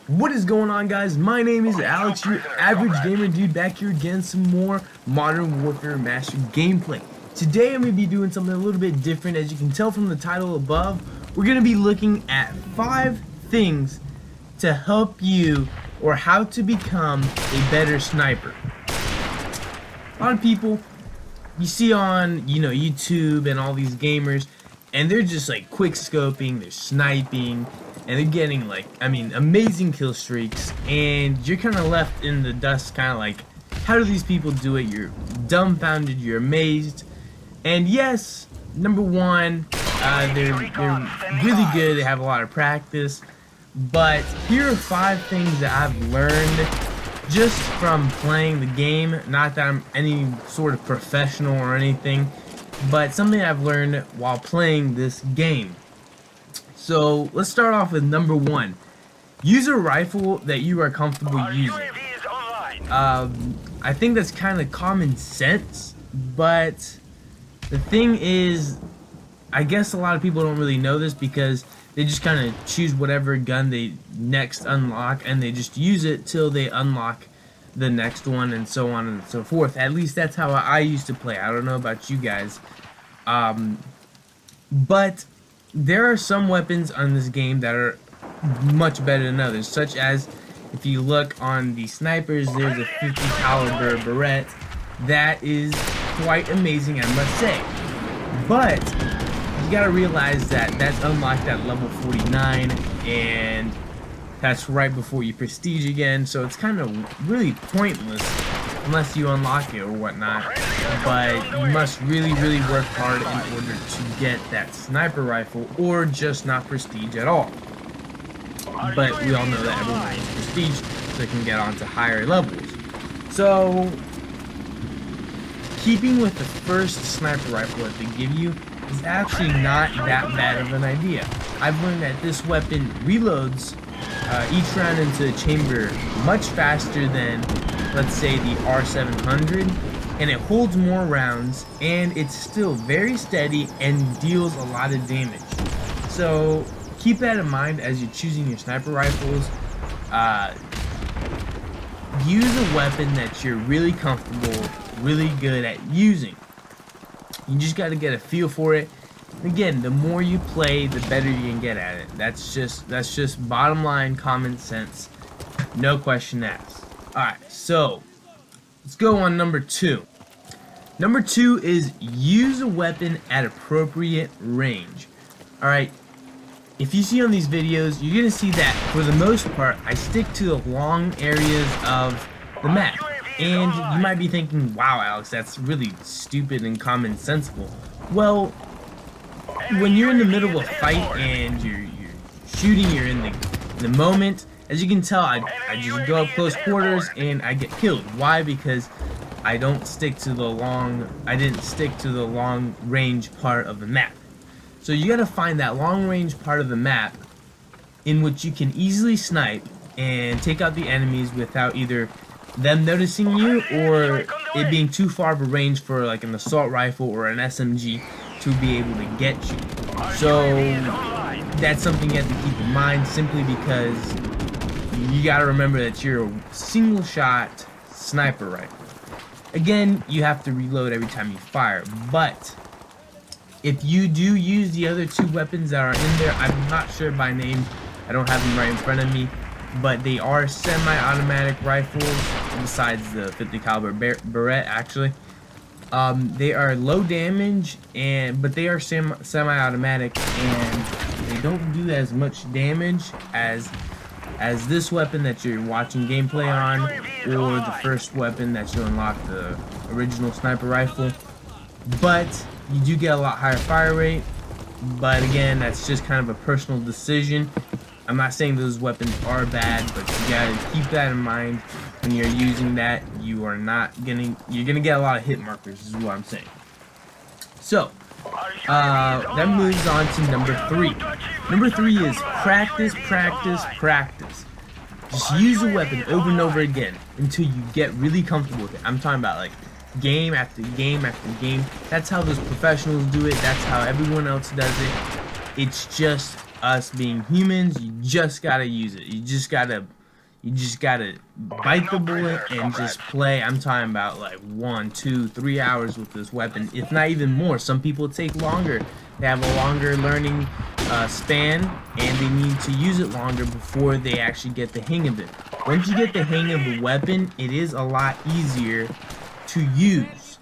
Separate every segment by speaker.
Speaker 1: What is going on, guys? My name is Alex, your average gamer dude, back here again, some more Modern Warfare Mastered gameplay. Today I'm going to be doing something a little bit different. As you can tell from the title above, we're going to be looking at 5 things to help you, or how to become a better sniper. A lot of people you see on, YouTube and all these gamers, and they're just like quick scoping, they're sniping, and they're getting amazing kill streaks, and you're kind of left in the dust, kind of like, how do these people do it? You're dumbfounded, you're amazed. And yes, number one, they're really good, they have a lot of practice, but here are 5 things that I've learned just from playing the game. Not that I'm any sort of professional or anything, but something I've learned while playing this game. So let's start off with number 1. Use a rifle that you are comfortable using. I think that's kind of common sense, but the thing is, I guess a lot of people don't really know this because they just kind of choose whatever gun they next unlock and they just use it till they unlock the next one, and so on and so forth. At least that's how I used to play. I don't know about you guys. But there are some weapons on this game that are much better than others, such as, if you look on the snipers, there's a 50 caliber Barrett that is quite amazing, I must say. But you gotta realize that that's unlocked at level 49, and that's right before you prestige again, so it's kind of really pointless unless you unlock it or whatnot. But you must really work hard in order to get that sniper rifle, or just not prestige at all. But we all know that everyone needs prestige so they can get on to higher levels. So keeping with the first sniper rifle that they give you is actually not that bad of an idea. I've learned that this weapon reloads each round into the chamber much faster than, let's say, the R700, and it holds more rounds, and it's still very steady and deals a lot of damage. So keep that in mind as you're choosing your sniper rifles. Use a weapon that you're really comfortable, really good at using. You just got to get a feel for it. Again, the more you play, the better you can get at it. That's just bottom line common sense, no question asked. Alright, so let's go on number 2. Number 2 is use a weapon at appropriate range. Alright, if you see on these videos, you're gonna see that for the most part I stick to the long areas of the map. And you might be thinking, wow, Alex, that's really stupid and commonsensical. Well, when you're in the middle of a fight and you're shooting, you're in the moment, as you can tell, I just go up close quarters and I get killed. Why? Because I didn't stick to the long range part of the map. So you gotta find that long range part of the map in which you can easily snipe and take out the enemies without either them noticing you or it being too far of a range for like an assault rifle or an SMG to be able to get you. So that's something you have to keep in mind, simply because you gotta remember that you're a single shot sniper rifle. Again, you have to reload every time you fire, but if you do use the other 2 weapons that are in there, I'm not sure by name, I don't have them right in front of me, but they are semi-automatic rifles, besides the 50 caliber Barrett actually. They are low damage, but they are semi-automatic, and they don't do as much damage as this weapon that you're watching gameplay on, or the first weapon that you unlock, the original sniper rifle. But you do get a lot higher fire rate, but again, that's just kind of a personal decision. I'm not saying those weapons are bad, but you gotta keep that in mind when you're using that. You're gonna get a lot of hit markers, is what I'm saying. So that moves on to number 3. Number 3 is practice. Just use a weapon over and over again until you get really comfortable with it. I'm talking about like game after game after game. That's how those professionals do it. That's how everyone else does it. It's just us being humans. You just gotta use it. You just gotta You just gotta bite the bullet and just play. I'm talking about like 1, 2, 3 hours with this weapon, if not even more. Some people take longer. They have a longer learning span, and they need to use it longer before they actually get the hang of it. Once you get the hang of the weapon, it is a lot easier to use.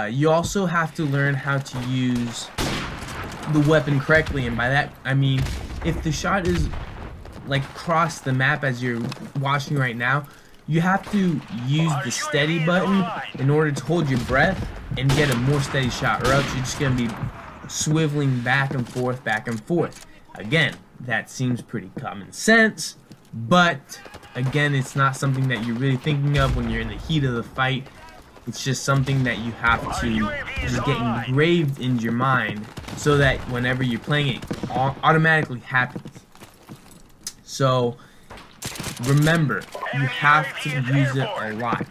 Speaker 1: You also have to learn how to use the weapon correctly, and by that I mean if the shot is like across the map as you're watching right now, you have to use the steady button in order to hold your breath and get a more steady shot, or else you're just gonna be swiveling back and forth, back and forth. Again, that seems pretty common sense, but again, it's not something that you're really thinking of when you're in the heat of the fight. It's just something that you have to just get engraved in your mind so that whenever you're playing, it automatically happens. So remember, you have to use it a lot.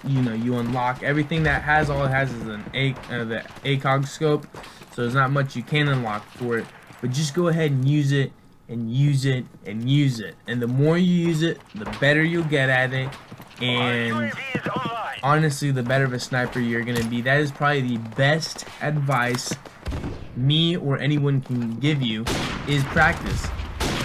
Speaker 1: You unlock everything that has. All it has is the ACOG scope, so there's not much you can unlock for it. But just go ahead and use it, and use it, and use it. And the more you use it, the better you'll get at it. And honestly, the better of a sniper you're gonna be. That is probably the best advice me or anyone can give you, is practice.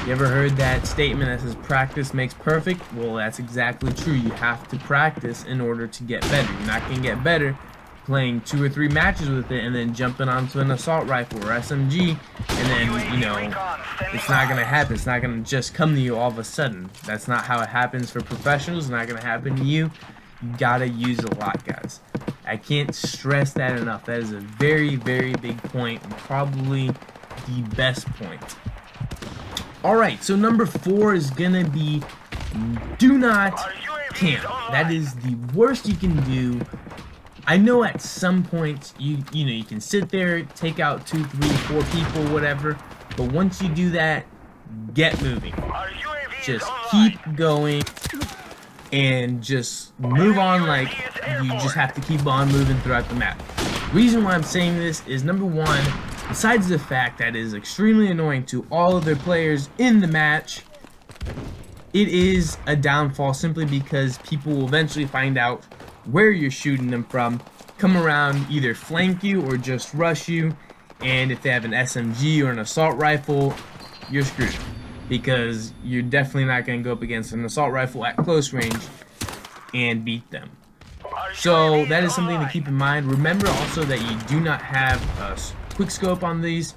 Speaker 1: You ever heard that statement that says practice makes perfect? Well, that's exactly true. You have to practice in order to get better. You're not gonna get better playing 2 or 3 matches with it and then jumping onto an assault rifle or SMG, and then it's not gonna happen. It's not gonna just come to you all of a sudden. That's not how it happens for professionals. It's not gonna happen to you. You gotta use it a lot, guys. I can't stress that enough. That is a very, very big point, and probably the best point. Alright, so number 4 is gonna be do not camp. That is the worst you can do. I know at some points you can sit there, take out 2, 3, 4 people, whatever, but once you do that, get moving. Just keep going and just move on. Like, you just have to keep on moving throughout the map. Reason why I'm saying this is, number 1, besides the fact that it is extremely annoying to all other players in the match, it is a downfall simply because people will eventually find out where you're shooting them from, come around, either flank you or just rush you, and if they have an SMG or an assault rifle, you're screwed, because you're definitely not going to go up against an assault rifle at close range and beat them. So that is something to keep in mind. Remember also that you do not have a quick scope on these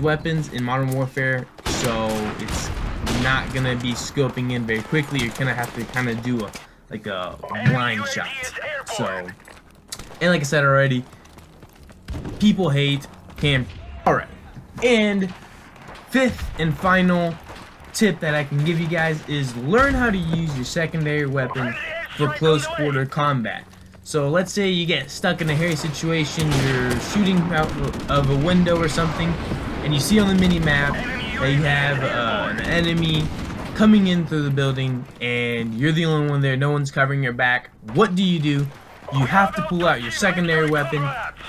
Speaker 1: weapons in Modern Warfare, so it's not going to be scoping in very quickly. You're going to have to kind of do a blind shot. So, and like I said already, people hate camp. Alright, and 5th and final tip that I can give you guys is learn how to use your secondary weapon for close quarter combat. So let's say you get stuck in a hairy situation, you're shooting out of a window or something, and you see on the mini-map that you have an enemy coming in through the building, and you're the only one there, no one's covering your back. What do? You have to pull out your secondary weapon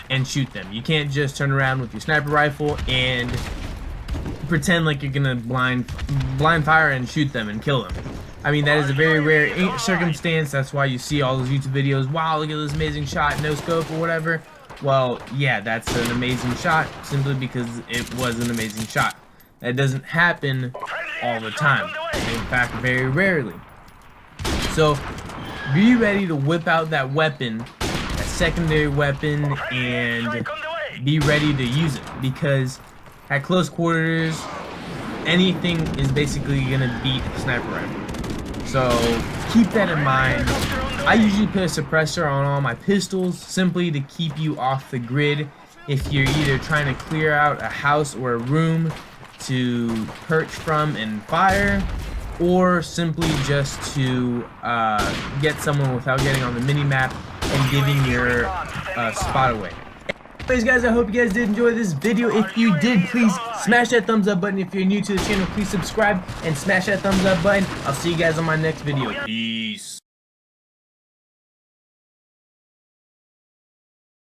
Speaker 1: and shoot them. You can't just turn around with your sniper rifle and pretend like you're gonna blind fire and shoot them and kill them. I mean, that is a very rare circumstance. That's why you see all those YouTube videos. Wow, look at this amazing shot, no scope or whatever. Well, yeah, that's an amazing shot simply because it was an amazing shot. That doesn't happen all the time. In fact, very rarely. So, be ready to whip out that weapon, that secondary weapon, and be ready to use it, because at close quarters, anything is basically gonna beat a sniper rifle. So keep that in mind. I usually put a suppressor on all my pistols simply to keep you off the grid if you're either trying to clear out a house or a room to perch from and fire, or simply just to get someone without getting on the mini-map and giving your spot away. Anyways, guys, I hope you guys did enjoy this video. If you did, please smash that thumbs up button. If you're new to the channel, please subscribe and smash that thumbs up button. I'll see you guys on my next video. Peace.